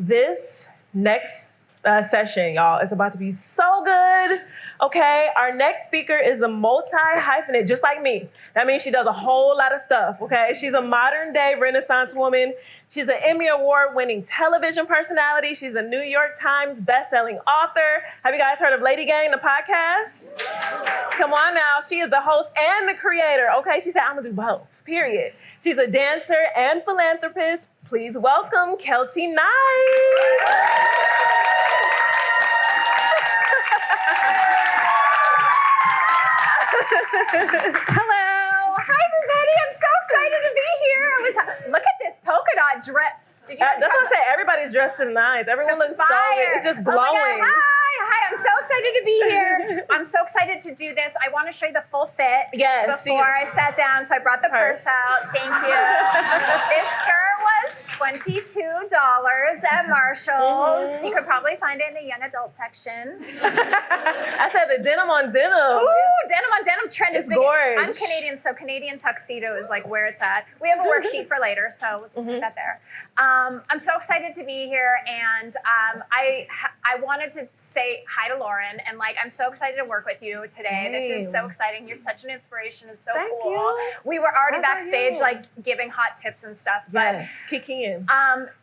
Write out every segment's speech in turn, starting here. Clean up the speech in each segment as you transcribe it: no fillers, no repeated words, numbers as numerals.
This next session, y'all, is about to be so good. Okay, our next speaker is a multi-hyphenate, just like me. That means she does a whole lot of stuff, okay? She's a modern day Renaissance woman. She's an Emmy Award winning television personality. She's a New York Times bestselling author. Have you guys heard of LADYGANG, the podcast? Come on now, she is the host and the creator, okay? She said, I'm gonna do both, period. She's a dancer and philanthropist. Please welcome Keltie Knight. Hello. Hi, everybody. I'm so excited to be here. Look at this polka dot dress. That's what I say. Everybody's dressed to the nines. Everyone looks so, it's just glowing. Oh my God. Hi, I'm so excited to be here. I'm so excited to do this. I want to show you the full fit before I sat down, so I brought the purse out. Thank you. This skirt was $22 at Marshall's. You could probably find it in the young adult section. I said the denim on denim. Ooh, denim on denim trend is big. Gorge. I'm Canadian, so Canadian tuxedo is like where it's at. We have a worksheet for later, so we'll just put that there. I'm so excited to be here, and I wanted to say hi to Lauren, and like I'm so excited to work with you today. This is so exciting. You're such an inspiration. It's so cool. You. We were already backstage, like giving hot tips and stuff. But kicking in.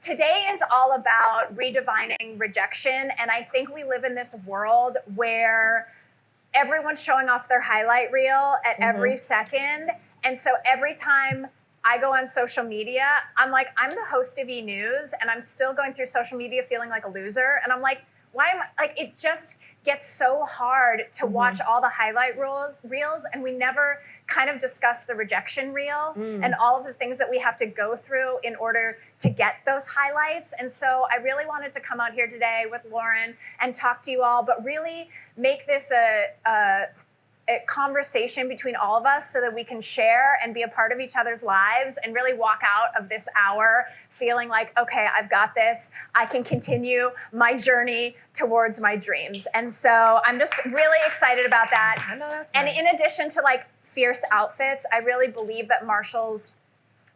Today is all about redefining rejection, and I think we live in this world where everyone's showing off their highlight reel at every second, and so every time I go on social media, I'm like, I'm the host of E! News, and I'm still going through social media feeling like a loser. And I'm like, why am I, like, it just gets so hard to watch all the highlight reels, and we never kind of discuss the rejection reel and all of the things that we have to go through in order to get those highlights. And so I really wanted to come out here today with Lauren and talk to you all, but really make this a conversation between all of us so that we can share and be a part of each other's lives and really walk out of this hour feeling like, okay, I've got this. I can continue my journey towards my dreams. And so I'm just really excited about that. I know that's and nice. in addition to like fierce outfits, I really believe that Marshall's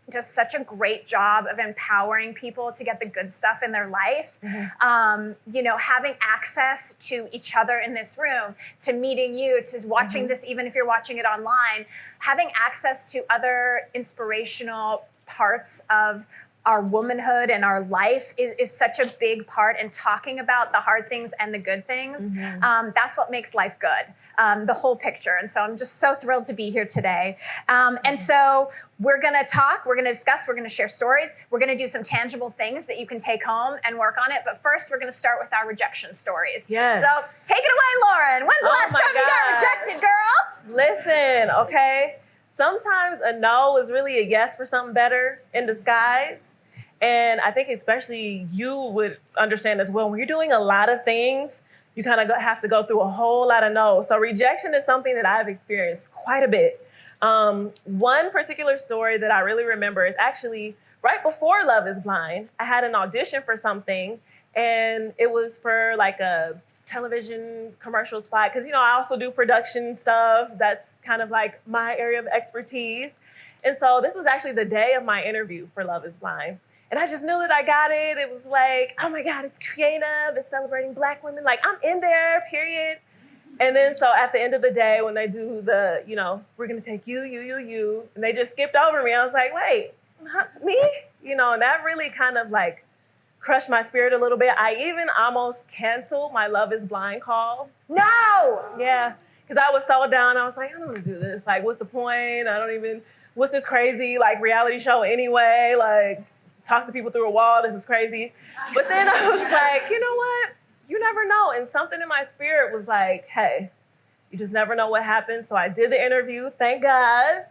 does such a great job of empowering people to get the good stuff in their life. You know, having access to each other in this room, to meeting you, to watching this, even if you're watching it online, having access to other inspirational parts of our womanhood and our life is such a big part, and talking about the hard things and the good things, that's what makes life good, the whole picture. And so I'm just so thrilled to be here today. And so we're gonna talk, we're gonna discuss, we're gonna share stories, we're gonna do some tangible things that you can take home and work on it. But first, we're gonna start with our rejection stories. Yes. So take it away, Lauren. When's the last time you got rejected, girl? Listen, okay? Sometimes a no is really a yes for something better in disguise. And I think especially you would understand as well, when you're doing a lot of things, you kind of have to go through a whole lot of no's. So rejection is something that I've experienced quite a bit. One particular story that I really remember is actually right before Love is Blind. I had an audition for something, and it was for like a television commercial spot. Because, you know, I also do production stuff. That's kind of like my area of expertise. And so this was actually the day of my interview for Love is Blind. And I just knew that I got it. It was like, oh my God, it's creative. It's celebrating Black women. Like, I'm in there, period. And then so at the end of the day, when they do the, you know, we're going to take you, and they just skipped over me. I was like, wait, me? You know, and that really kind of like crushed my spirit a little bit. I even almost canceled my Love is Blind call. No! Yeah, because I was so down. I was like, I don't want to do this. Like, what's the point? What's this crazy, like, reality show anyway? Like, talk to people through a wall. This is crazy. But then I was like, you know what? You never know. And something in my spirit was like, hey, you just never know what happens. So I did the interview, thank God.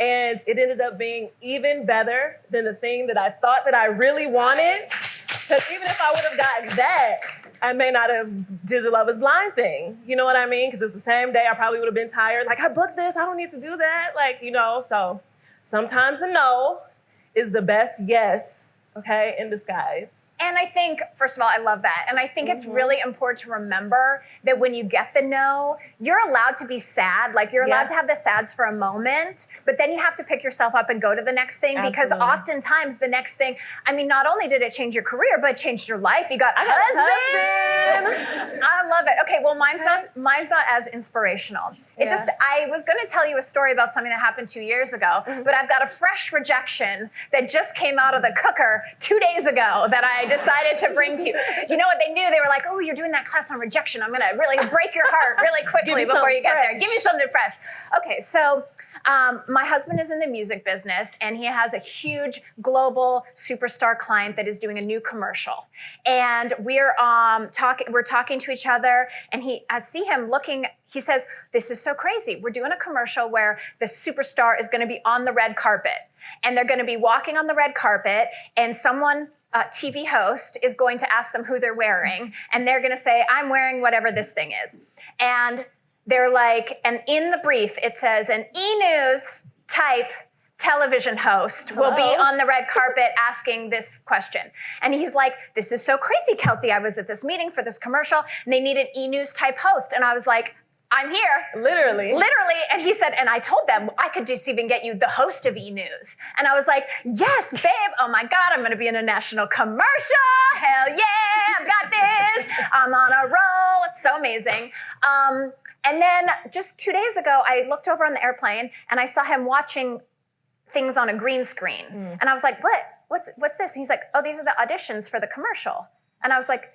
And it ended up being even better than the thing that I thought that I really wanted. Because even if I would have gotten that, I may not have did the Love is Blind thing. You know what I mean? Because it's the same day I probably would have been tired. Like, I booked this. I don't need to do that. Like, you know, so sometimes a no is the best yes, okay, in disguise. And I think, first of all, I love that. And I think it's really important to remember that when you get the no, you're allowed to be sad. Like you're allowed to have the sads for a moment, but then you have to pick yourself up and go to the next thing because oftentimes the next thing, I mean, not only did it change your career, but it changed your life. You got a husband. I love it. Okay, well, mine's not as inspirational. I was going to tell you a story about something that happened 2 years ago, but I've got a fresh rejection that just came out of the cooker 2 days ago that I decided to bring to you. You know what they knew? They were like, oh, you're doing that class on rejection. I'm going to really break your heart really quickly before you get there. Give me something fresh. Okay, so my husband is in the music business and he has a huge global superstar client that is doing a new commercial. And we're talking to each other and I see him looking, he says, this is so crazy. We're doing a commercial where the superstar is going to be on the red carpet and they're going to be walking on the red carpet and someone, TV host, is going to ask them who they're wearing and they're going to say, I'm wearing whatever this thing is. And they're like, and in the brief, it says an E-News type television host will be on the red carpet asking this question. And he's like, this is so crazy, Keltie. I was at this meeting for this commercial and they needed E-News type host. And I was like, I'm here. Literally. And he said, and I told them I could just even get you the host of E-News. And I was like, yes, babe. Oh my God, I'm going to be in a national commercial. Hell yeah, I've got this. I'm on a roll. It's so amazing. And then just 2 days ago, I looked over on the airplane and I saw him watching things on a green screen. And I was like, what's this? And he's like, oh, these are the auditions for the commercial. And I was like,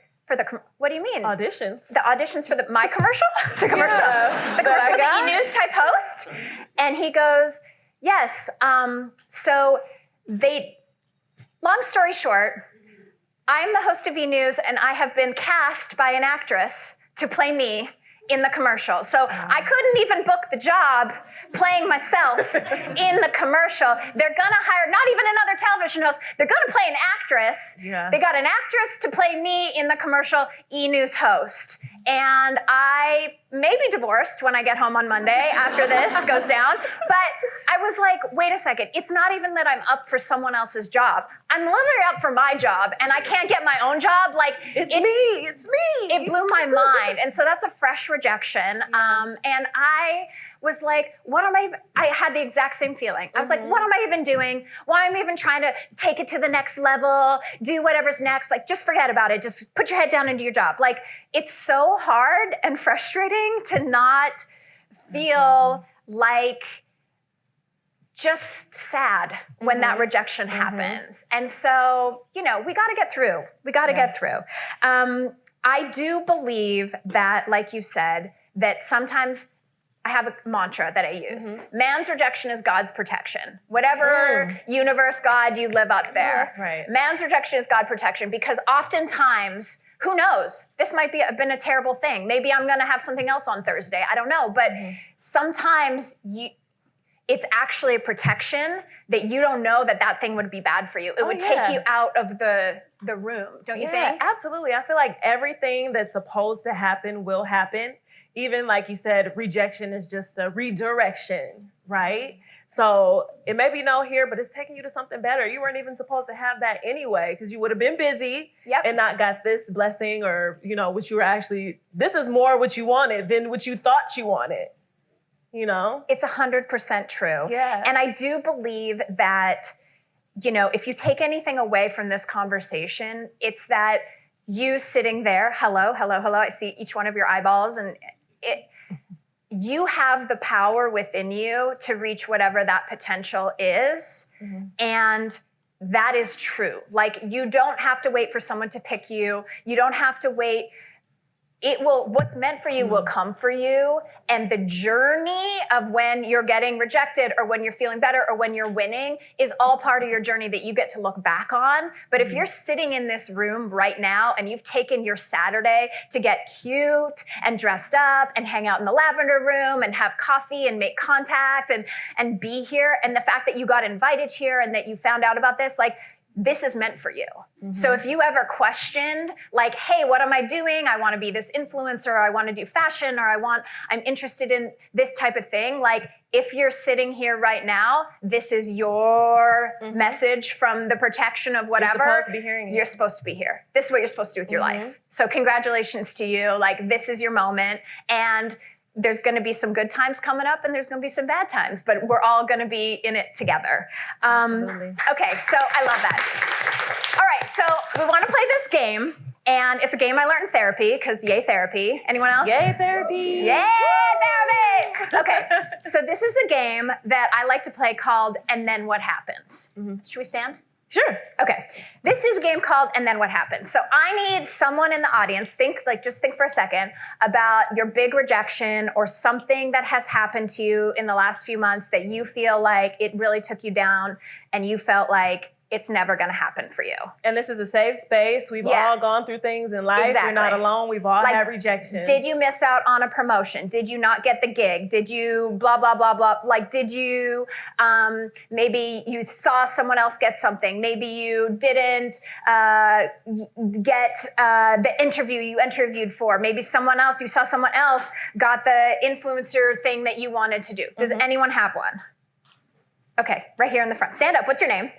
what do you mean? Auditions. The auditions for my commercial? The commercial. The commercial with the E-News type host? And he goes, yes. Long story short, I'm the host of E-News and I have been cast by an actress to play me in the commercial. So I couldn't even book the job playing myself in the commercial. They're gonna hire not even another television host. They're gonna play an actress. They got an actress to play me in the commercial E-News host. And I may be divorced when I get home on Monday after this goes down. But I was like, wait a second. It's not even that I'm up for someone else's job. I'm literally up for my job and I can't get my own job. Like it's me. It blew my mind. And so that's a fresh rejection. And I was like, I had the exact same feeling. I was like, what am I even doing? Why am I even trying to take it to the next level, do whatever's next? Like, just forget about it. Just put your head down and do your job. Like, it's so hard and frustrating to not feel like just sad when that rejection happens. And so, we got to get through. Get through. I do believe that, like you said, that sometimes I have a mantra that I use. Man's rejection is God's protection. Whatever universe, God, you live up there. Right. Man's rejection is God's protection because oftentimes, who knows? This might be been a terrible thing. Maybe I'm going to have something else on Thursday. I don't know. But sometimes it's actually a protection that you don't know that thing would be bad for you. It would take you out of the room, don't you think? Absolutely. I feel like everything that's supposed to happen will happen. Even like you said, rejection is just a redirection, right? So it may be no here, but it's taking you to something better. You weren't even supposed to have that anyway, because you would have been busy and not got this blessing or, what you were actually, this is more what you wanted than what you thought you wanted, It's 100% true. Yeah. And I do believe that, if you take anything away from this conversation, it's that you sitting there, hello, I see each one of your eyeballs and you have the power within you to reach whatever that potential is. And that is true. Like, you don't have to wait for someone to pick you. You don't have to wait. What's meant for you will come for you. And the journey of when you're getting rejected or when you're feeling better or when you're winning is all part of your journey that you get to look back on. But if you're sitting in this room right now and you've taken your Saturday to get cute and dressed up and hang out in the lavender room and have coffee and make contact and be here, and the fact that you got invited here and that you found out about this, like, this is meant for you. So if you ever questioned like, hey, what am I doing? I want to be this influencer, or I want to do fashion, or I'm interested in this type of thing. Like if you're sitting here right now, this is your message from the protection of whatever. You're supposed to be hearing it. You're supposed to be here. This is what you're supposed to do with your life. So congratulations to you. Like this is your moment. And there's going to be some good times coming up and there's going to be some bad times, but we're all going to be in it together. Okay, so I love that. All right, so we want to play this game, and it's a game I learned in therapy, because yay therapy. Anyone else? Yay therapy. Yay therapy. Okay, so this is a game that I like to play called And Then What Happens. Should we stand? Sure. Okay. This is a game called And Then What Happens. So I need someone in the audience, just think for a second about your big rejection or something that has happened to you in the last few months that you feel like it really took you down and you felt like it's never going to happen for you. And this is a safe space. We've all gone through things in life. Exactly. You're not alone. We've all Like, had rejection. Did you miss out on a promotion? Did you not get the gig? Did you blah, blah, blah, blah? Like, did you, maybe you saw someone else get something. Maybe you didn't get the interview you interviewed for. Maybe you saw someone else got the influencer thing that you wanted to do. Does anyone have one? Okay, right here in the front. Stand up. What's your name?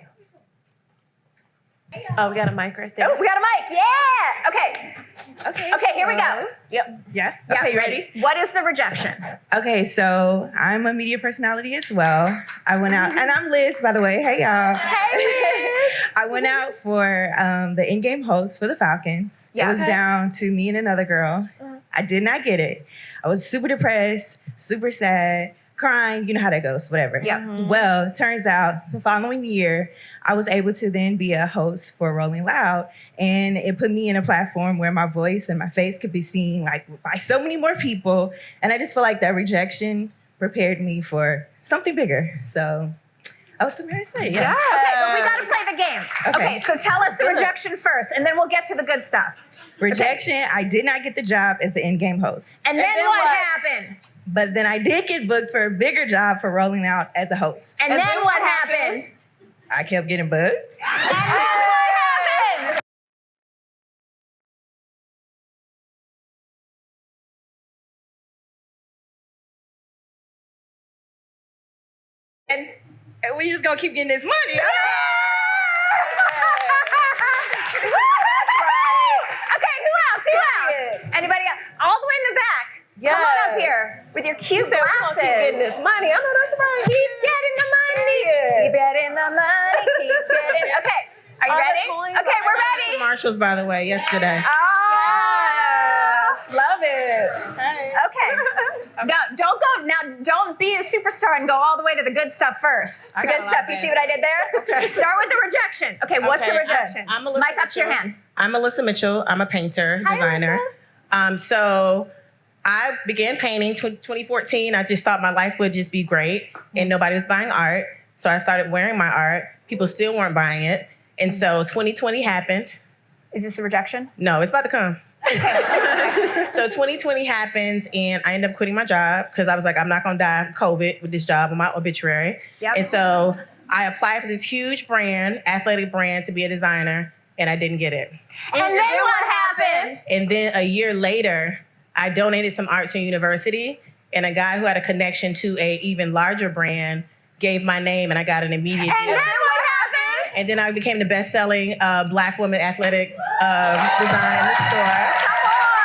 Oh, we got a mic right there. Oh, we got a mic. Yeah. Okay, here we go. Yep. Yeah. Okay, you ready? What is the rejection? Okay, so I'm a media personality as well. I went out, and I'm Liz, by the way. Hey, y'all. Hey, Liz. I went out for the in-game host for the Falcons. Yeah. It was down to me and another girl. I did not get it. I was super depressed, super sad, crying. You know how that goes, whatever. Yeah. Well, it turns out the following year, I was able to then be a host for Rolling Loud. And it put me in a platform where my voice and my face could be seen like by so many more people. And I just feel like that rejection prepared me for something bigger. So I was super excited. Yeah. Okay, but we got to play the game. Okay, so tell us the rejection first, and then we'll get to the good stuff. Rejection, I did not get the job as the in-game host. And then what happened? But then I did get booked for a bigger job for Rolling Out as a host. And then what happened? I kept getting booked. And then what happened? And we just gonna keep getting this money. Okay, who else? Anybody else? All the way in the back. Come on up here with your cute glasses. Keep getting this money. I know that's right. Keep getting the money. Keep getting the money. Keep getting. Okay, are you ready? Okay, we're ready. Marshalls, by the way, yesterday. Oh, Love it. Hey. okay. Now, don't be a superstar and go all the way to the good stuff first. I The got good a stuff. lot You of see what I did there? Okay. Start with the rejection. Okay, what's the Okay, rejection? I'm Melissa Mic up to your Mitchell. hand. I'm Melissa Mitchell. I'm a painter, designer. So I began painting 2014. I just thought my life would just be great and nobody was buying art. So I started wearing my art. People still weren't buying it. And so 2020 happened. Is this the rejection? No, it's about to come. So 2020 happens and I ended up quitting my job because I was like, I'm not going to die of COVID with this job on my obituary. Yep. And so I applied for this huge brand, athletic brand, to be a designer, and I didn't get it. And then what happened? And then a year later, I donated some art to a university, and a guy who had a connection to a even larger brand gave my name, and I got an immediate And deal. then what happened? And then I became the best-selling Black woman athletic design in the store. Come on.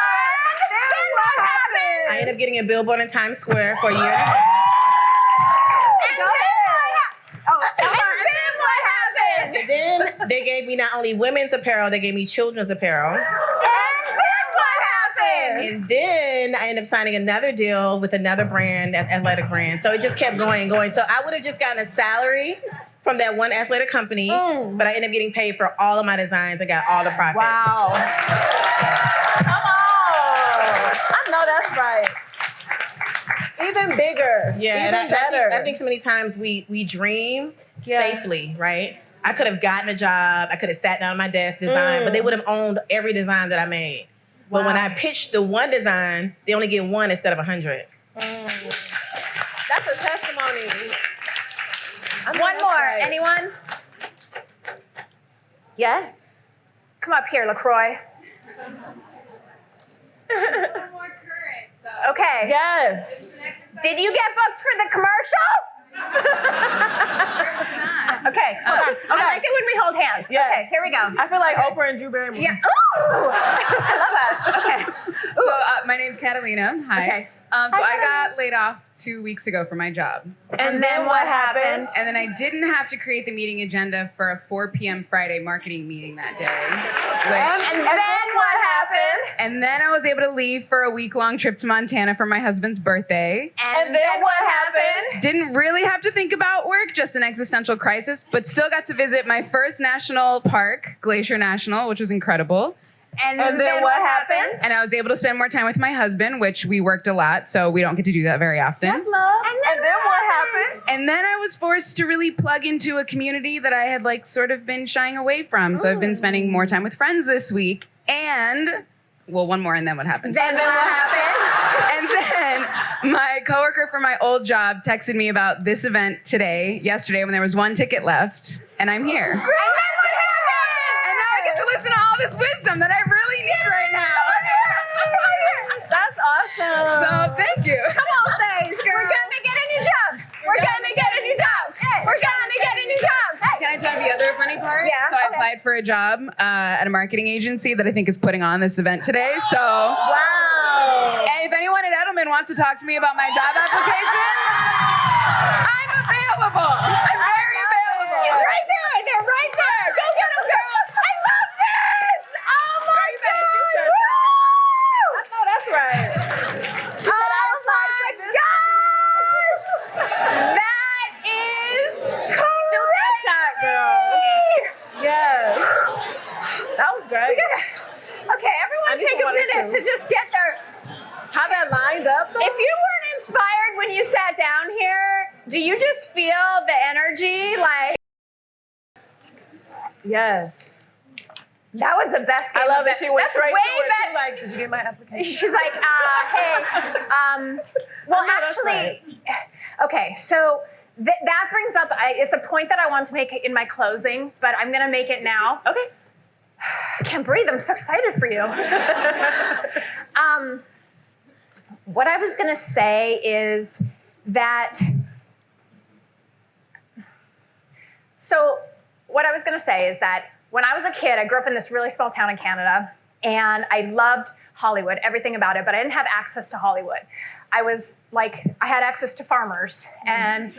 Then what happened? I ended up getting a billboard in Times Square for a year and a half. And then they gave me not only women's apparel, they gave me children's apparel. And then what happened? And then I ended up signing another deal with another brand, an athletic brand. So it just kept going and going. So I would have just gotten a salary from that one athletic company, but I ended up getting paid for all of my designs and got all the profit. Wow. Come on. I know that's right. Even bigger. Yeah, Even better. I think so many times we dream safely, right? I could have gotten a job. I could have sat down at my desk, designed, but they would have owned every design that I made. But when I pitched the one design, they only get one instead of 100. That's a testimony. One more. Anyone? Yes. Come up here, LaCroix. More current, so. Okay. Yes. Did you get booked for the commercial? Okay, hold on. I like it when we hold hands. Yes. Okay, here we go. I feel like Oprah and Drew Barrymore. Yeah. Ooh! I love us. Okay. So my name's Catalina. Hi. Okay. So Hi, I got laid off 2 weeks ago from my job. And then what happened? And then I didn't have to create the meeting agenda for a 4 p.m. Friday marketing meeting that day. And then what happened? And then I was able to leave for a week-long trip to Montana for my husband's birthday. And then what happened? Didn't really have to think about work, just an existential crisis, but still got to visit my first national park, Glacier National, which was incredible. And then what happened? And I was able to spend more time with my husband, which we worked a lot, so we don't get to do that very often. That's love. And then what happened? And then I was forced to really plug into a community that I had like sort of been shying away from. So I've been spending more time with friends this week. And, well, one more, and then what happened? Then what happened? And then my coworker from my old job texted me about this event yesterday, when there was 1 ticket left, and I'm here. And then what happened? And now I get to listen to all this wisdom that I really need right now. That's awesome. So thank you. Come on, stage, girl. We're gonna get a new job. We're gonna get a new job. We're gonna get a new job. Can I tell you the other funny part? Yeah, So I okay. applied for a job at a marketing agency that I think is putting on this event today. So Wow. if anyone at Edelman wants to talk to me about my job application, I'm available. I'm very available. He's right there. They're right there. Go get him, girl. I love this. Oh my God. I know that's right. Oh my gosh. That is crazy. Shot, girl. Yes. That was great. Okay, everyone I need take to a water minute too. to just get their... How that lined up though? If you weren't inspired when you sat down here, do you just feel the energy? Like, Yes. that was the best game. I love of that she went That's straight way to it. better. She's like, did you get my application? She's like, hey, well, No, that's actually, okay, so that brings up, it's a point that I want to make in my closing, but I'm going to make it now. Okay. I can't breathe. I'm so excited for you. What I was going to say is that, when I was a kid, I grew up in this really small town in Canada, and I loved Hollywood, everything about it, but I didn't have access to Hollywood. I had access to farmers, and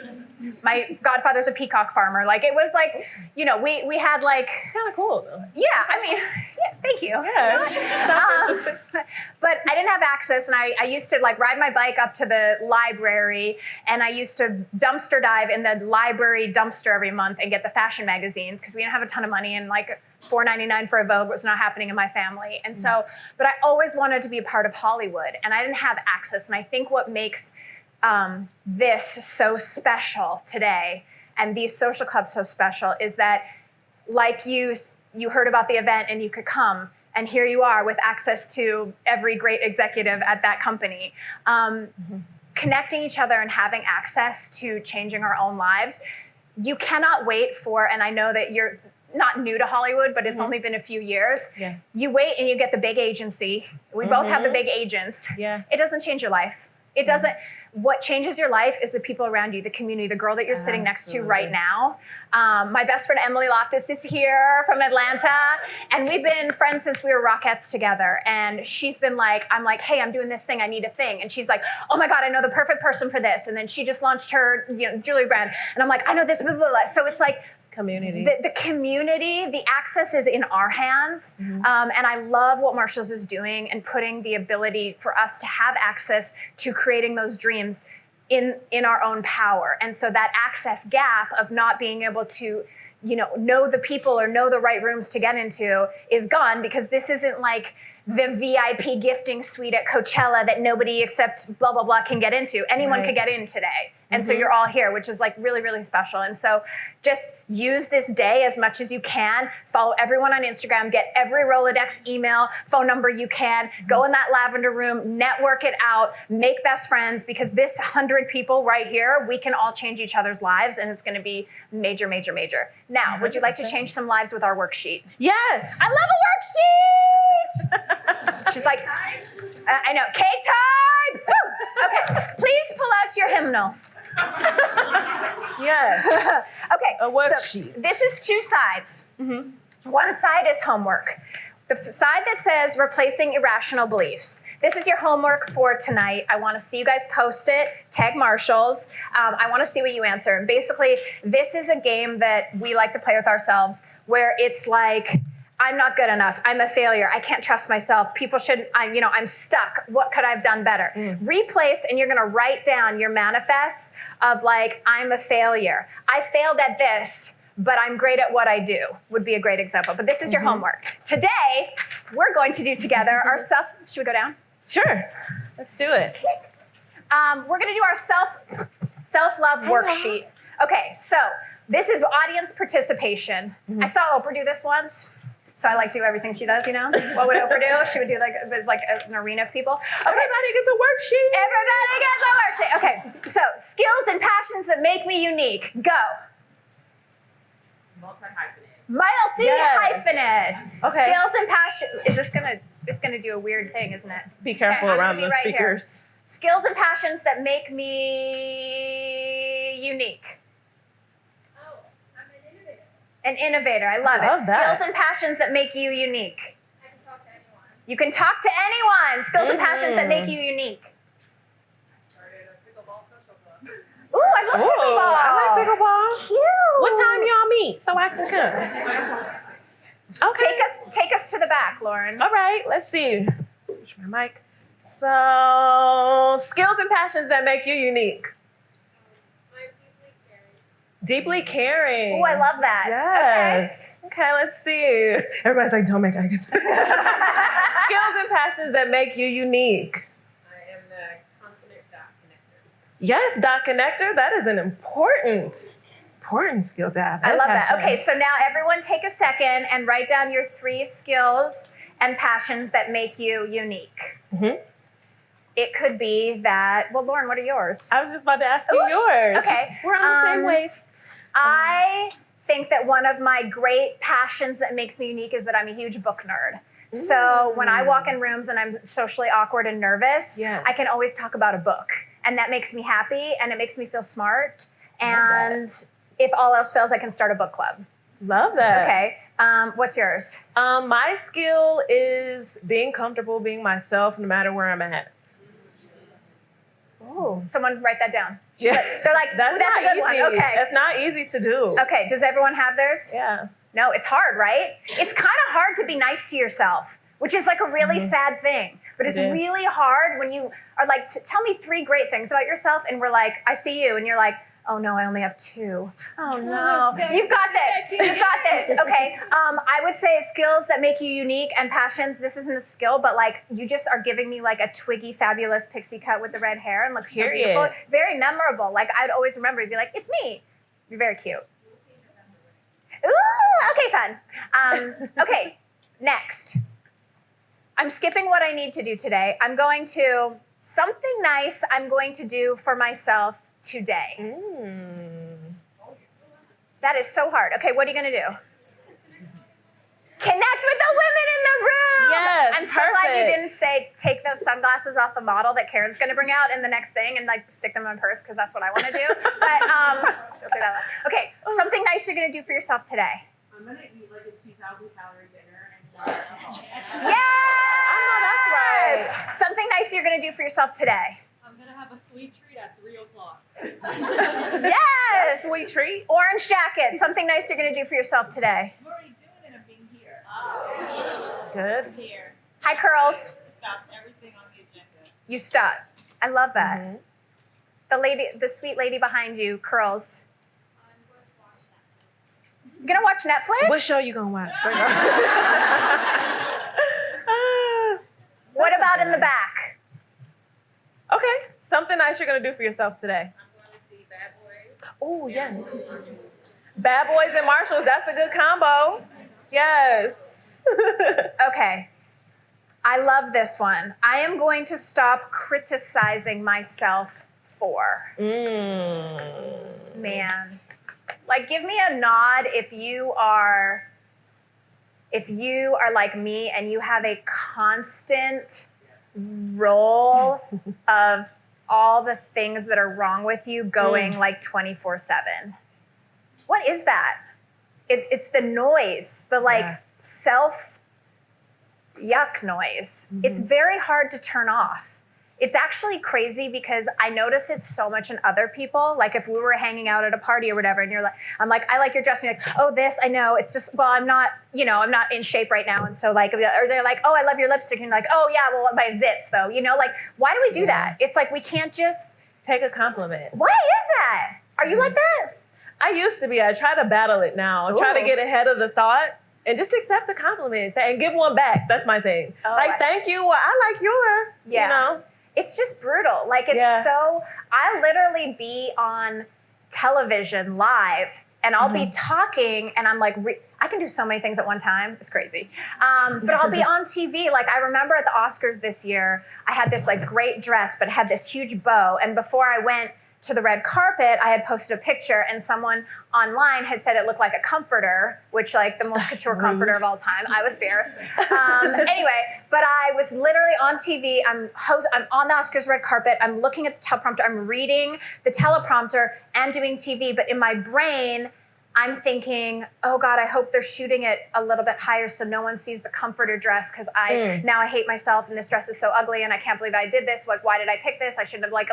my godfather's a peacock farmer. Like, it was like, we had like, Kind of cool though. yeah, I mean, yeah, thank you. Yeah. Sounds interesting. But I didn't have access, and I used to like ride my bike up to the library, and I used to dumpster dive in the library dumpster every month and get the fashion magazines, because we didn't have a ton of money, and like $4.99 for a Vogue was not happening in my family. And so, but I always wanted to be a part of Hollywood, and I didn't have access. And I think what makes this so special today, and these social clubs so special, is that, like you heard about the event and you could come, and here you are with access to every great executive at that company. Connecting each other and having access to changing our own lives. You cannot wait for, and I know that you're not new to Hollywood, but it's only been a few years. Yeah. You wait and you get the big agency. We both have the big agents. Yeah. It doesn't change your life. It doesn't. What changes your life is the people around you, the community, the girl that you're sitting next to right now. My best friend Emily Loftus is here from Atlanta, and we've been friends since we were Rockettes together. And she's been like, I'm like, hey, I'm doing this thing, I need a thing. And she's like, oh my God, I know the perfect person for this. And then she just launched her jewelry brand. And I'm like, I know this, blah, blah, blah. So it's like, Community. the community, the access is in our hands. And I love what Marshall's is doing and putting the ability for us to have access to creating those dreams in our own power. And so that access gap of not being able to, know the people or know the right rooms to get into is gone, because this isn't like the VIP gifting suite at Coachella that nobody except blah, blah, blah can get into. Anyone could get in today. And so you're all here, which is like really, really special. And so just use this day as much as you can. Follow everyone on Instagram. Get every Rolodex email, phone number you can. Go in that lavender room. Network it out. Make best friends, because this 100 people right here, we can all change each other's lives. And it's going to be major, major, major. Now, would you like to change some lives with our worksheet? Yes. I love a worksheet. She's like, I know. K-Times. Woo! Okay. Please pull out your hymnal. Yes. Okay. A worksheet. So this is two sides. One side is homework. The side that says replacing irrational beliefs. This is your homework for tonight. I want to see you guys post it. Tag Marshalls. I want to see what you answer. And basically, this is a game that we like to play with ourselves, where it's like, I'm not good enough. I'm a failure. I can't trust myself. People should, I'm stuck. What could I have done better? Replace, and you're going to write down your manifests of like, I'm a failure. I failed at this, but I'm great at what I do, would be a great example. But this is your homework. Today, we're going to do together our should we go down? Sure. Let's do it. We're going to do our self-love worksheet. Okay, so this is audience participation. I saw Oprah do this once. So I like do everything she does, What would Oprah do? She would do like, it was like an arena of people. Okay. Everybody gets a worksheet. Everybody gets a worksheet. Okay, so skills and passions that make me unique. Go. Multi-hyphenate. Okay. Skills and passions. It's gonna do a weird thing, isn't it? Be careful Okay, I'm around gonna the be right here. speakers. Skills and passions that make me unique. An innovator. I love it. that. Skills and passions that make you unique. I can talk to anyone. You can talk to anyone. Skills and passions that make you unique. I started a pickleball social club. Ooh, I love pickleball. I like pickleball. Cute. What time y'all meet so I can come? Okay. Take us to the back, Lauren. All right, let's see. Switch my mic. So, skills and passions that make you unique. I'm Deeply deeply caring. caring. Ooh, I love that. Yes. Okay, let's see. Everybody's like, don't make eye contact. Skills and passions that make you unique. I am the consummate dot connector. Yes, dot connector. That is an important skill to have. I love that. Okay, so now everyone take a second and write down your 3 skills and passions that make you unique. It could be that, well, Lauren, what are yours? I was just about to ask you yours. Okay. We're on the same wave. I think that one of my great passions that makes me unique is that I'm a huge book nerd. So when I walk in rooms and I'm socially awkward and nervous, Yes. I can always talk about a book. And that makes me happy and it makes me feel smart. And if all else fails, I can start a book club. Love that. Okay. What's yours? My skill is being comfortable being myself no matter where I'm at. Ooh, someone write that down. Yeah. They're like, That's that's a not good one. easy. Okay. That's not easy to do. Okay. Does everyone have theirs? Yeah. No, it's hard, right? It's kind of hard to be nice to yourself, which is like a really sad thing. But it's It is. really hard when you are like, tell me 3 great things about yourself. And we're like, I see you. And you're like, oh no, I only have 2. Oh no. You've got this. You've got this. Okay. I would say skills that make you unique and passions. This isn't a skill, but like you just are giving me like a twiggy, fabulous pixie cut with the red hair and looks so Period. beautiful. Very memorable. Like I'd always remember, you'd be like, it's me. You're very cute. Ooh, okay, fun. Okay, next. I'm skipping what I need to do today. I'm going to, something nice I'm going to do for myself today. That is so hard. Okay, what are you going to do? Connect with the women in the room. Yes, I'm so glad you perfect. didn't say take those sunglasses off the model that Karen's going to bring out in the next thing and like stick them in my purse because that's what I want to do. But don't say that loud. Okay, something nice you're going to do for yourself today. I'm gonna eat like a 2,000-calorie dinner and shower alcohol. Yes! that's right. Something nice you're going to do for yourself today. I'm gonna have a sweet treat at 3 o'clock. Yes! Sweet treat. Orange jacket. Something nice you're going to do for yourself today. I'm already doing it. I'm being here. Good. Here. Hi, Curls. Stop everything on the agenda. You stop. I love that. The sweet lady behind you, Curls. I'm going to watch Netflix. You gonna watch Netflix? What show you gonna watch? got in the back? Okay. Something nice you're going to do for yourself today. I'm going to see Bad Boys. Oh, yes. Bad Boys and Marshalls. That's a good combo. Yes. Okay. I love this one. I am going to stop criticizing myself for. Man. Like, give me a nod if you are like me and you have a constant roll of all the things that are wrong with you going like 24/7. What is that? It's the noise, the like self yuck noise. It's very hard to turn off. It's actually crazy because I notice it so much in other people. Like if we were hanging out at a party or whatever, and I'm like, I like your dress. And you're like, oh, this, I know. It's just, well, I'm not in shape right now. And so like, or they're like, oh, I love your lipstick. And you're like, oh yeah, well, my zits though. Like, why do we do that? It's like, we can't just. Take a compliment. Why is that? Are you like that? I used to be. I try to battle it now. I try to get ahead of the thought and just accept the compliment and give one back. That's my thing. Oh, thank you. Well, I like your, It's just brutal. Like it's so, I literally be on television live and I'll be talking and I'm like, I can do so many things at one time. It's crazy. But I'll be on TV. Like I remember at the Oscars this year, I had this like great dress, but it had this huge bow. And before I went to the red carpet, I had posted a picture and someone online had said it looked like a comforter, which like the most couture comforter of all time. I was fierce. Anyway, but I was literally on TV. I'm on the Oscars red carpet. I'm looking at the teleprompter. I'm reading the teleprompter and doing TV. But in my brain, I'm thinking, oh God, I hope they're shooting it a little bit higher so no one sees the comforter dress because now I hate myself and this dress is so ugly and I can't believe I did this. Like, why did I pick this? I shouldn't have like,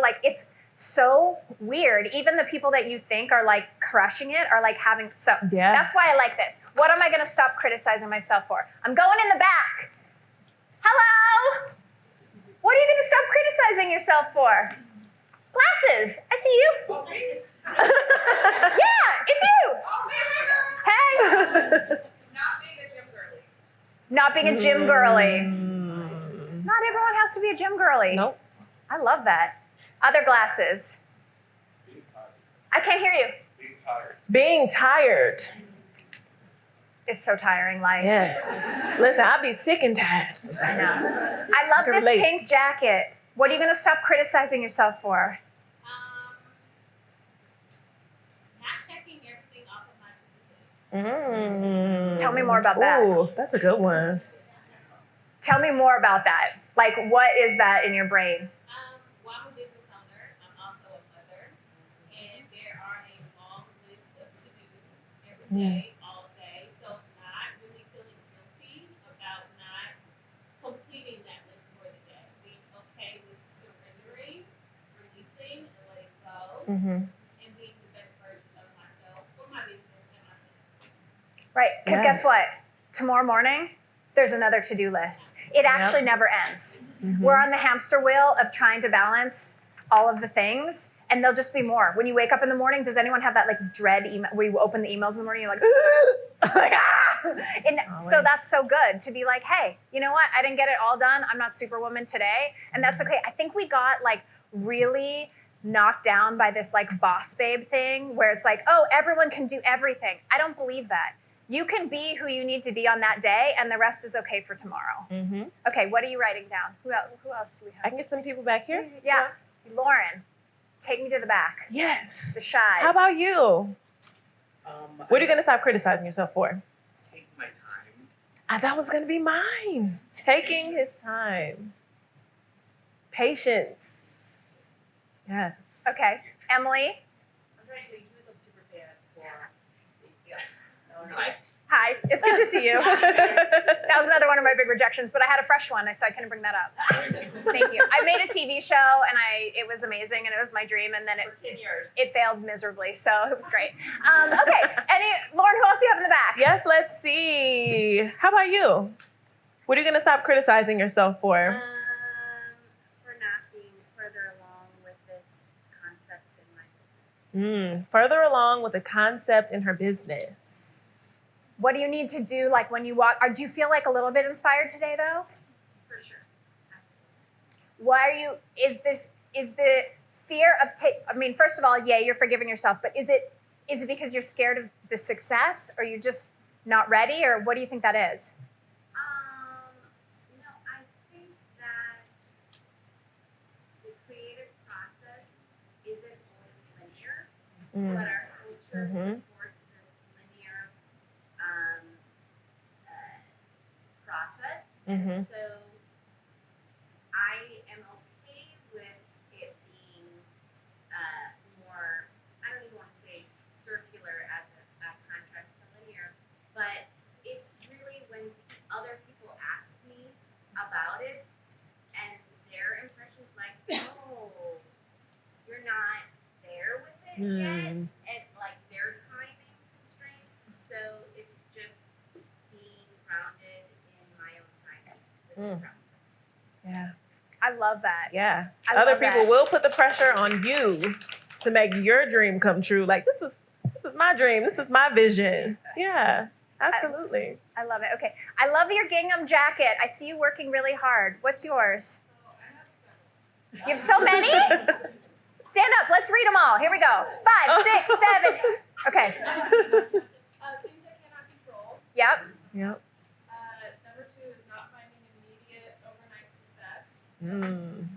like it's so weird. Even the people that you think are like crushing it are like having, that's why I like this. What am I going to stop criticizing myself for? I'm going in the back. Hello? What are you going to stop criticizing yourself for? Glasses. I see you. Yeah, it's you. Hey. Not being a gym girly. Not everyone has to be a gym girly. Nope. I love that. Other glasses. I can't hear you. Being tired. It's so tiring, life. Yes. Listen, I'll be sick and tired. I know. I love this pink jacket. What are you going to stop criticizing yourself for? Tell me more about that. Ooh, that's a good one. Tell me more about that. Like, what is that in your brain? Well, I'm a business owner. I'm also a mother. And there are a long list of to-dos every day, all day. So not really feeling guilty about not completing that list for the day. Being okay with surrendering, releasing, and letting go. And being the best version of myself for my business and myself. Right, because guess what? Tomorrow morning, there's another to-do list. It actually never ends. We're on the hamster wheel of trying to balance all of the things, and there'll just be more. When you wake up in the morning, does anyone have that like dread email where you open the emails in the morning, you're like, like And so that's so good to be like, hey, you know what? I didn't get it all done. I'm not Superwoman today, and that's okay. I think we got like really knocked down by this like boss babe thing where it's like, oh, everyone can do everything. I don't believe that. You can be who you need to be on that day, and the rest is okay for tomorrow. Okay, what are you writing down? Who else do we have? I can get some people back here. Yeah, Lauren, take me to the back. Yes. The shies. How about you? What are you going to stop criticizing yourself for? Take my time. That was going to be mine. Taking his time. Patience. Yes. Okay, Emily. I'm trying to use a super fan for. Hi, it's good to see you. That was another one of my big rejections, but I had a fresh one, so I couldn't bring that up. Thank you. I made a TV show, and it was amazing, and it was my dream, and then For 10 years. it failed miserably, so it was great. Okay, Lauren, who else do you have in the back? Yes, let's see. How about you? What are you going to stop criticizing yourself for? For not being further along with this concept in my business. Further along with the concept in her business. What do you need to do, like when you walk? Do you feel like a little bit inspired today, though? is the fear of I mean, first of all, yeah, you're forgiving yourself, but is it because you're scared of the success, or you're just not ready, or what do you think that is? No, I think that the creative process isn't always linear, but our culture supports this linear process. And so I am okay with it being more, I don't even want to say circular as a contrast to linear, but it's really when other people ask me about it and their impressions like, oh, you're not there with it yet, and like their timing constraints. So it's just being grounded in my own timing with the process. Yeah. I love that. Yeah. I Other love people that. will put the pressure on you to make your dream come true. Like, this is my dream. This is my vision. Yeah. Absolutely. I love it. Okay. I love your gingham jacket. I see you working really hard. What's yours? You have so many? Stand up. Let's read them all. Here we go. 5, 6, 7. Okay. Things I cannot control. Yep. Yep. Number 2 is not finding immediate overnight success. Mm.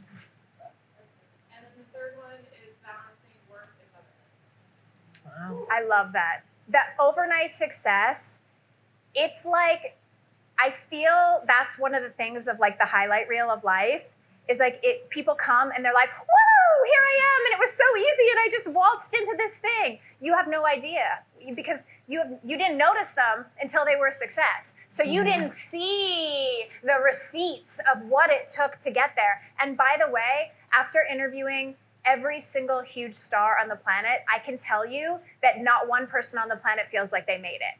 And then the third one is balancing work and motherhood. Wow. I love that. That overnight success, it's like, I feel that's one of the things of like the highlight reel of life is like people come and they're like, whoa, here I am. And it was so easy. And I just waltzed into this thing. You have no idea because you didn't notice them until they were a success. So you didn't see the receipts of what it took to get there. And by the way, after interviewing every single huge star on the planet, I can tell you that not one person on the planet feels like they made it.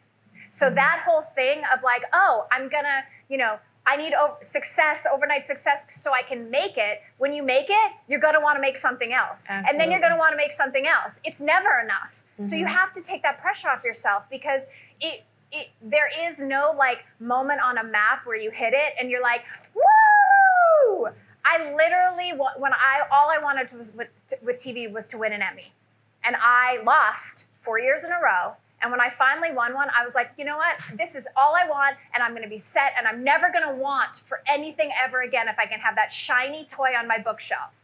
So that whole thing of like, oh, I'm gonna, I need success, overnight success, so I can make it. When you make it, you're gonna wanna make something else. Absolutely. And then you're gonna wanna make something else. It's never enough. So you have to take that pressure off yourself because there is no like moment on a map where you hit it and you're like, woo! I literally, all I wanted to was with TV was to win an Emmy. And I lost 4 years in a row. And when I finally won one, I was like, you know what? This is all I want, and I'm gonna be set, and I'm never gonna want for anything ever again if I can have that shiny toy on my bookshelf.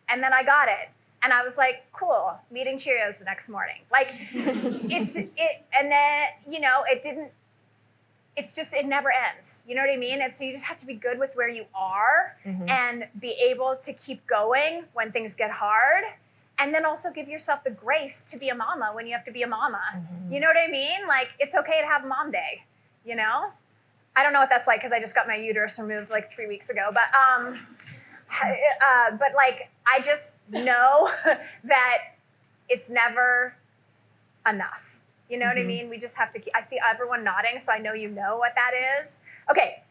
And then I got it. And I was like, cool, I'm eating Cheerios the next morning. Like, and then, it never ends. You know what I mean? And so you just have to be good with where you are and be able to keep going when things get hard. And then also give yourself the grace to be a mama when you have to be a mama. You know what I mean? Like, it's okay to have mom day, I don't know what that's like because I just got my uterus removed like 3 weeks ago. But like, I just know that it's never enough. You know what I mean? We just have to I see everyone nodding, so I know you know what that is. Okay,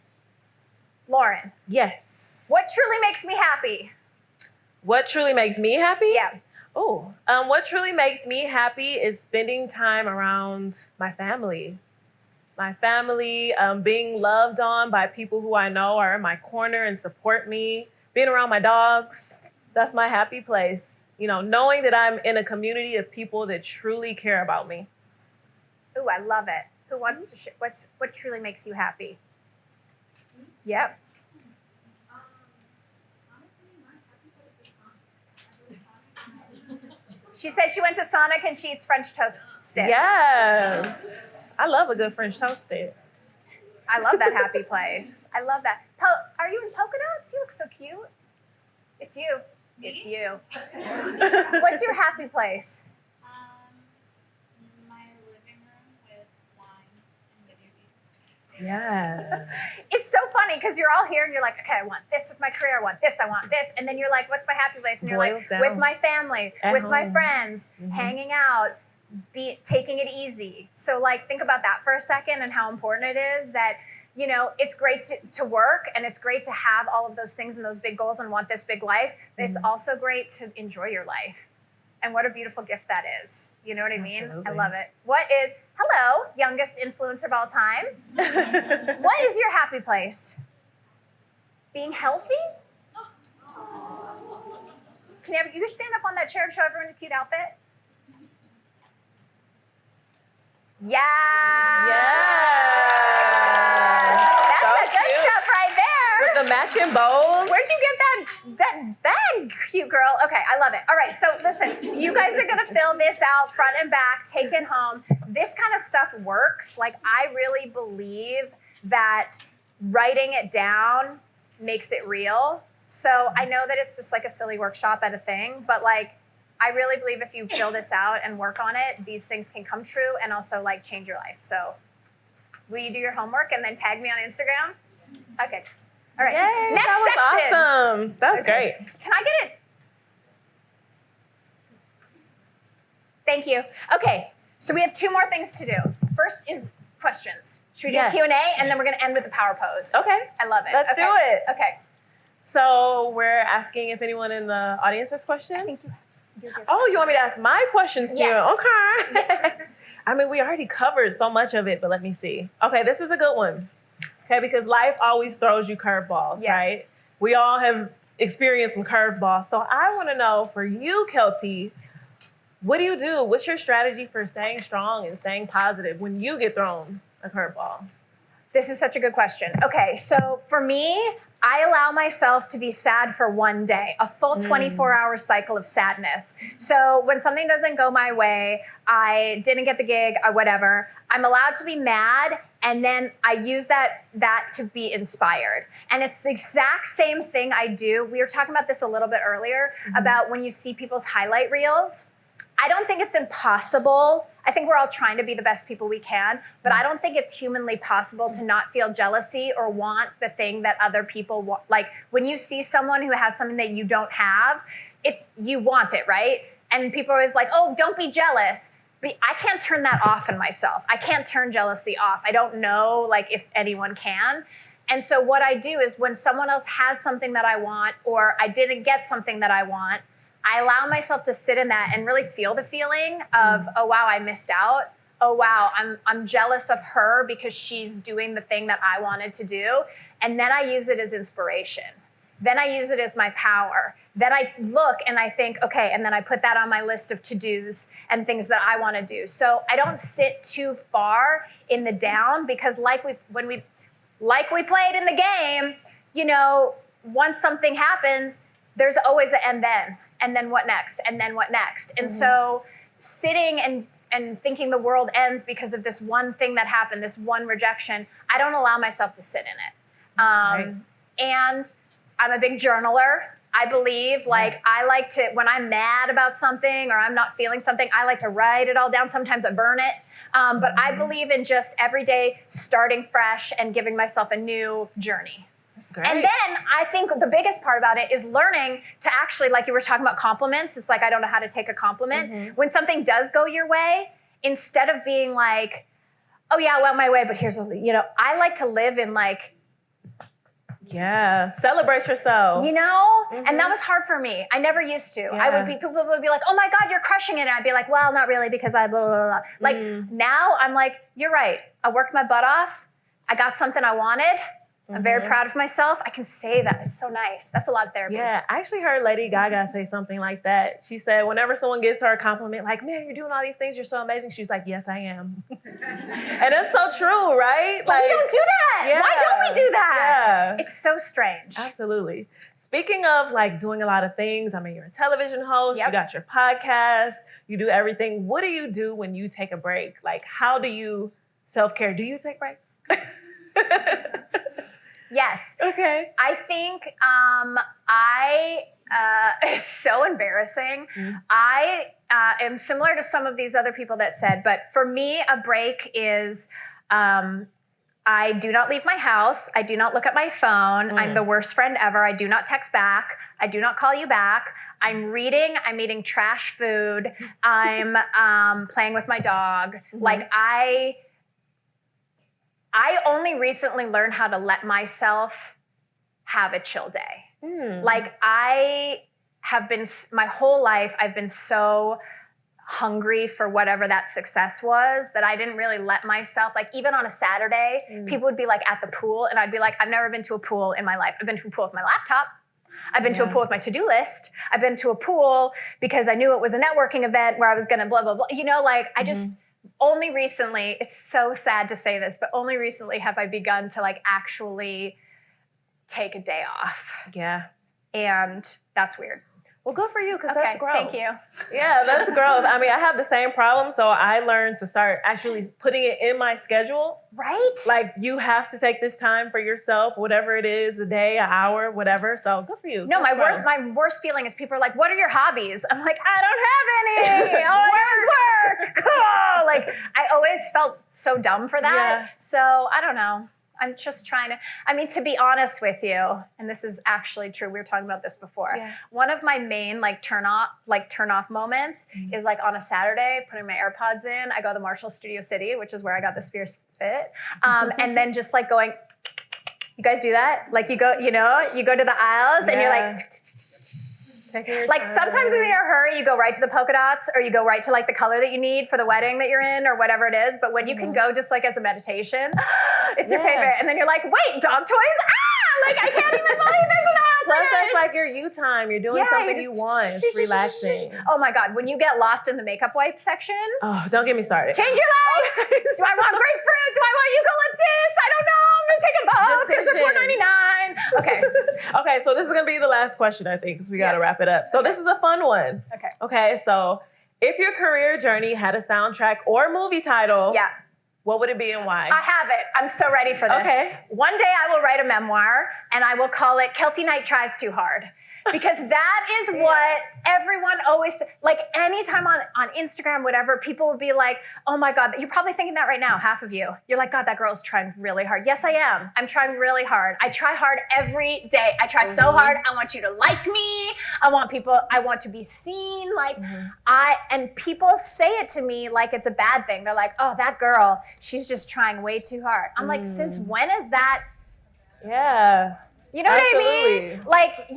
Lauren. Yes. What truly makes me happy? What truly makes me happy? Yeah. Oh, what truly makes me happy is spending time around my family. My family, being loved on by people who I know are in my corner and support me. Being around my dogs, that's my happy place. Knowing that I'm in a community of people that truly care about me. Ooh, I love it. Who wants to share? What truly makes you happy? Yep. She said she went to Sonic and she eats French toast sticks. Yes. I love a good French toast stick. I love that happy place. I love that. Are you in polka dots? You look so cute. It's you. Me? It's you. What's your happy place? My living room with wine and video games. Yeah. It's so funny because you're all here and you're like, okay, I want this with my career. I want this. I want this. And then you're like, what's my happy place? And you're Boils like, down. with my family, At with my home. friends, hanging out, taking it easy. So like, think about that for a second and how important it is that, it's great to work and it's great to have all of those things and those big goals and want this big life. But it's also great to enjoy your life. And what a beautiful gift that is. You know what I mean? Absolutely. I love it. Hello, youngest influencer of all time. What is your happy place? Being healthy? Can you stand up on that chair and show everyone a cute outfit? Yeah. That's So the good cute. stuff right there. With the matching bows. Where'd you get that bag, cute girl? Okay, I love it. All right, so listen, you guys are gonna fill this out front and back, take it home. This kind of stuff works. Like, I really believe that writing it down makes it real. So I know that it's just like a silly workshop at a thing, but like, I really believe if you fill this out and work on it, these things can come true and also like change your life. So will you do your homework and then tag me on Instagram? Okay. All right. Yay, Next that was section. awesome. That was great. Can I get it? Thank you. Okay. So we have 2 more things to do. First is questions. Should we do Yes. Q&A and then we're going to end with the power pose? Okay. I love it. Let's okay. do it. Okay. So we're asking if anyone in the audience has questions. I think you're good. Oh, you want me to ask my questions to Yeah. you? Okay. I mean, we already covered so much of it, but let me see. Okay, this is a good one. Okay, because life always throws you curveballs, Yeah. right? We all have experienced some curveballs. So I want to know, for you, Keltie, what do you do? What's your strategy for staying strong and staying positive when you get thrown a curveball? This is such a good question. Okay, so for me, I allow myself to be sad for one day, a full 24-hour cycle of sadness. So when something doesn't go my way, I didn't get the gig, whatever, I'm allowed to be mad, and then I use that to be inspired. And it's the exact same thing I do. We were talking about this a little bit earlier, about when you see people's highlight reels. I don't think it's impossible. I think we're all trying to be the best people we can, but I don't think it's humanly possible to not feel jealousy or want the thing that other people want. Like, when you see someone who has something that you don't have, you want it, right? And people are always like, oh, don't be jealous. But I can't turn that off in myself. I can't turn jealousy off. I don't know, like, if anyone can. And so what I do is when someone else has something that I want, or I didn't get something that I want, I allow myself to sit in that and really feel the feeling of, oh, wow, I missed out. Oh, wow, I'm jealous of her because she's doing the thing that I wanted to do. And then I use it as inspiration. Then I use it as my power. Then I look and I think, okay, and then I put that on my list of to-dos and things that I want to do. So I don't sit too far in the down, because like we played in the game, you know, once something happens, there's always an and then what next, and then what next. And so sitting and thinking the world ends because of this one thing that happened, this one rejection, I don't allow myself to sit in it. And I'm a big journaler. I believe, like, I like to, when I'm mad about something or I'm not feeling something, I like to write it all down. Sometimes I burn it. But I believe in just every day starting fresh and giving myself a new journey. Great. And then I think the biggest part about it is learning to actually, like you were talking about compliments, it's like I don't know how to take a compliment. When something does go your way, instead of being like, oh yeah, I went my way, but here's, I like to live in like, yeah, celebrate yourself. you know? And that was hard for me. I never used to. People would be like, oh my God, you're crushing it. And I'd be like, well, not really, because I blah, blah, blah. Like now I'm like, you're right. I worked my butt off. I got something I wanted. I'm very proud of myself. I can say that. It's so nice. That's a lot of therapy. Yeah, I actually heard Lady Gaga say something like that. She said whenever someone gives her a compliment, like, man, you're doing all these things, you're so amazing, she's like, yes, I am. And that's so true, right? But we don't do that. Yeah, Why don't we do that? Yeah. It's so strange. Absolutely. Speaking of like doing a lot of things, I mean, you're a television host, Yep. you got your podcast, you do everything. What do you do when you take a break? Like, how do you self-care? Do you take breaks? Yes. Okay. I think it's so embarrassing. I am similar to some of these other people that said, but for me, a break is I do not leave my house. I do not look at my phone. I'm the worst friend ever. I do not text back. I do not call you back. I'm reading. I'm eating trash food. I'm playing with my dog. Like I only recently learned how to let myself have a chill day. Like I have been, my whole life, I've been so hungry for whatever that success was that I didn't really let myself, like even on a Saturday, people would be like at the pool and I'd be like, I've never been to a pool in my life. I've been to a pool with my laptop. I've been to a pool with my to-do list. I've been to a pool because I knew it was a networking event where I was going to blah, blah, blah. You know, like I just only recently, it's so sad to say this, but only recently have I begun to like actually take a day off. Yeah. And that's weird. Well, good for you, because Okay, that's growth. thank you. Yeah, that's growth. I mean, I have the same problem, so I learned to start actually putting it in my schedule. Right? Like, you have to take this time for yourself, whatever it is, a day, an hour, whatever. So good for you. No, That's my worst feeling is people are like, what are your hobbies? I'm like, I don't have any. All I do is work. Cool. Like, I always felt so dumb for that. Yeah. So I don't know. I'm just trying to, I mean, to be honest with you, and this is actually true. We were talking about this before. Yeah. One of my main turn off moments is like on a Saturday, putting my AirPods in. I go to Marshall Studio City, which is where I got this fierce fit. And then just like going, you guys do that? Like you go to the aisles and you're like, like sometimes when you're in a hurry, you go right to the polka dots or you go right to like the color that you need for the wedding that you're in or whatever it is. But when you can go just like as a meditation, it's your favorite. And then you're like, wait, dog toys? Like I can't even believe there's an aisle for Plus, this. that's like your you time. You're doing something you want. It's relaxing. Oh my God, when you get lost in the makeup wipe section. Oh, don't get me started. Change your life. Do I want grapefruit? Do I want eucalyptus? I don't know. I'm going to take them both because they're $4.99. Okay. Okay, so this is going to be the last question, I think, because we got to wrap it up. So this is a fun one. Okay, so if your career journey had a soundtrack or movie title, what would it be and why? I have it. I'm so ready for this. Okay. One day I will write a memoir and I will call it Keltie Knight Tries Too Hard. Because that is what everyone always, like anytime on Instagram, whatever, people will be like, oh my God, you're probably thinking that right now, half of you. You're like, God, that girl's trying really hard. Yes, I am. I'm trying really hard. I try hard every day. I try so hard. I want you to like me. I want to be seen. Like and people say it to me like it's a bad thing. They're like, oh, that girl, she's just trying way too hard. I'm like, since when is that? Yeah. You know what I mean? Like,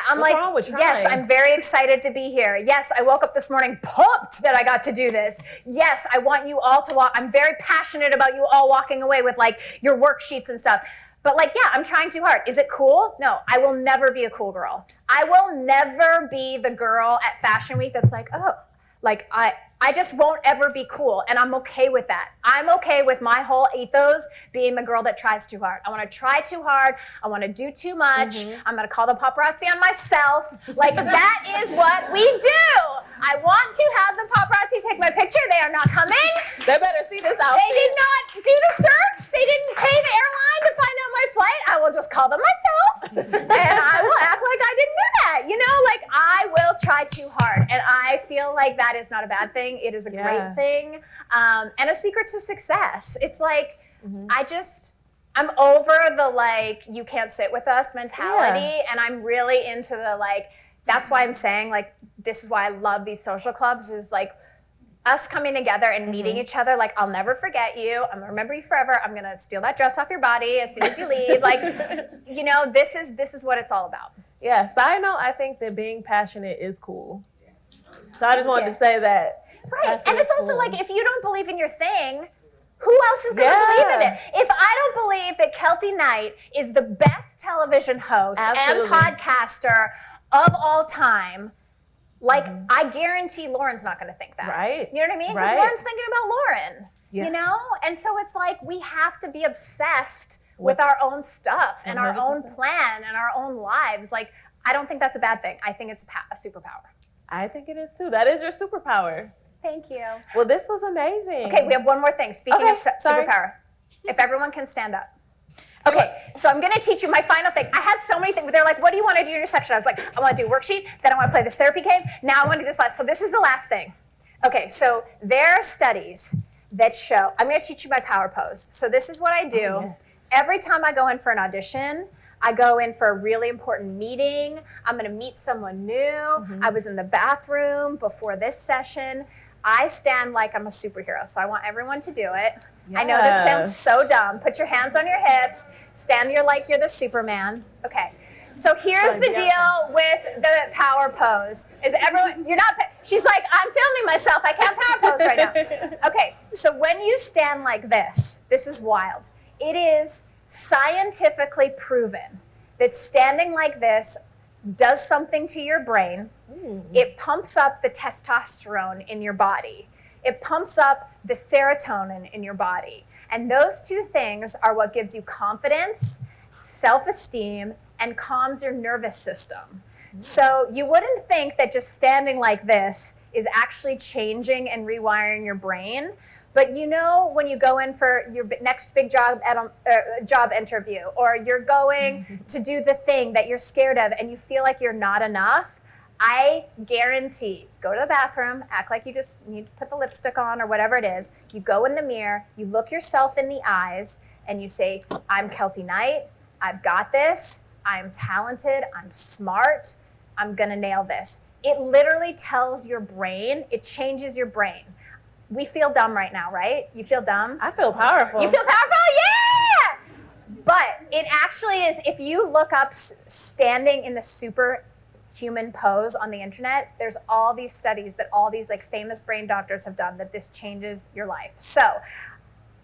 I'm What's like, wrong with trying? yes, I'm very excited to be here. Yes, I woke up this morning pumped that I got to do this. Yes, I want you all to walk. I'm very passionate about you all walking away with like your worksheets and stuff. But like, I'm trying too hard. Is it cool? No, I will never be a cool girl. I will never be the girl at Fashion Week that's like, oh, like I just won't ever be cool, and I'm okay with that. I'm okay with my whole ethos being the girl that tries too hard. I want to try too hard. I want to do too much. I'm going to call the paparazzi on myself. Like, that is what we do. I want to have the paparazzi take my picture. They are not coming. They better see this outfit. They did not do the search. They didn't pay the airline to find out my flight. I will just call them myself, and I will act like I didn't do that. You know, like, I will try too hard, and I feel like that is not a bad thing. It is a great thing, and a secret to success. It's like, I'm over the like, you can't sit with us mentality, and I'm really into the like, that's why I'm saying like, this is why I love these social clubs, is like us coming together and meeting each other. Like, I'll never forget you. I'm gonna remember you forever. I'm gonna steal that dress off your body as soon as you leave. Like, you know, this is what it's all about. Yeah, side note, I think that being passionate is cool. So I just wanted to say that. Right, and it's also like, if you don't believe in your thing, who else is going to believe in it? If I don't believe that Keltie Knight is the best television host and podcaster of all time, like, I guarantee Lauren's not going to think that. Right. You know what I mean? Because Lauren's thinking about Lauren, you know? And so it's like, we have to be obsessed with our own stuff and our own plan and our own lives. Like, I don't think that's a bad thing. I think it's a superpower. I think it is too. That is your superpower. Thank you. Well, this was amazing. Okay, we have one more thing. Speaking of superpower, if everyone can stand up. Okay, so I'm going to teach you my final thing. I had so many things. They're like, what do you want to do in your section? I was like, I want to do a worksheet. Then I want to play this therapy game. Now I want to do this last. So this is the last thing. Okay, so there are studies that show, I'm going to teach you my power pose. So this is what I do. Every time I go in for an audition, I go in for a really important meeting. I'm going to meet someone new. I was in the bathroom before this session. I stand like I'm a superhero, so I want everyone to do it. I know this sounds so dumb. Put your hands on your hips. Stand like you're the Superman. Okay. So here's the deal with the power pose. Is everyone, you're not, she's like, I'm filming myself. I can't power pose right now. Okay. So when you stand like this is wild. It is scientifically proven that standing like this does something to your brain. It pumps up the testosterone in your body. It pumps up the serotonin in your body. And those two things are what gives you confidence, self-esteem, and calms your nervous system. So you wouldn't think that just standing like this is actually changing and rewiring your brain. But you know, when you go in for your next big job job interview, or you're going to do the thing that you're scared of and you feel like you're not enough, I guarantee, go to the bathroom, act like you just need to put the lipstick on or whatever it is. You go in the mirror, you look yourself in the eyes, and you say, I'm Keltie Knight, I've got this, I'm talented, I'm smart, I'm gonna nail this. It literally tells your brain, it changes your brain. We feel dumb right now, right? You feel dumb? I feel powerful. You feel powerful? Yeah! But it actually is, if you look up standing in the superhuman pose on the internet, there's all these studies that all these like famous brain doctors have done that this changes your life. So,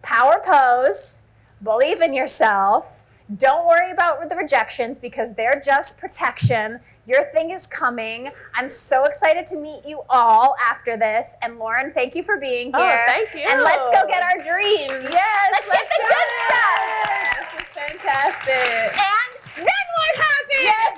power pose, believe in yourself. Don't worry about the rejections because they're just protection. Your thing is coming. I'm so excited to meet you all after this. And Lauren, thank you for being here. Oh, thank you. And let's go get our dreams. Yes, Let's get the good stuff. This is fantastic. And then what happens? Yes,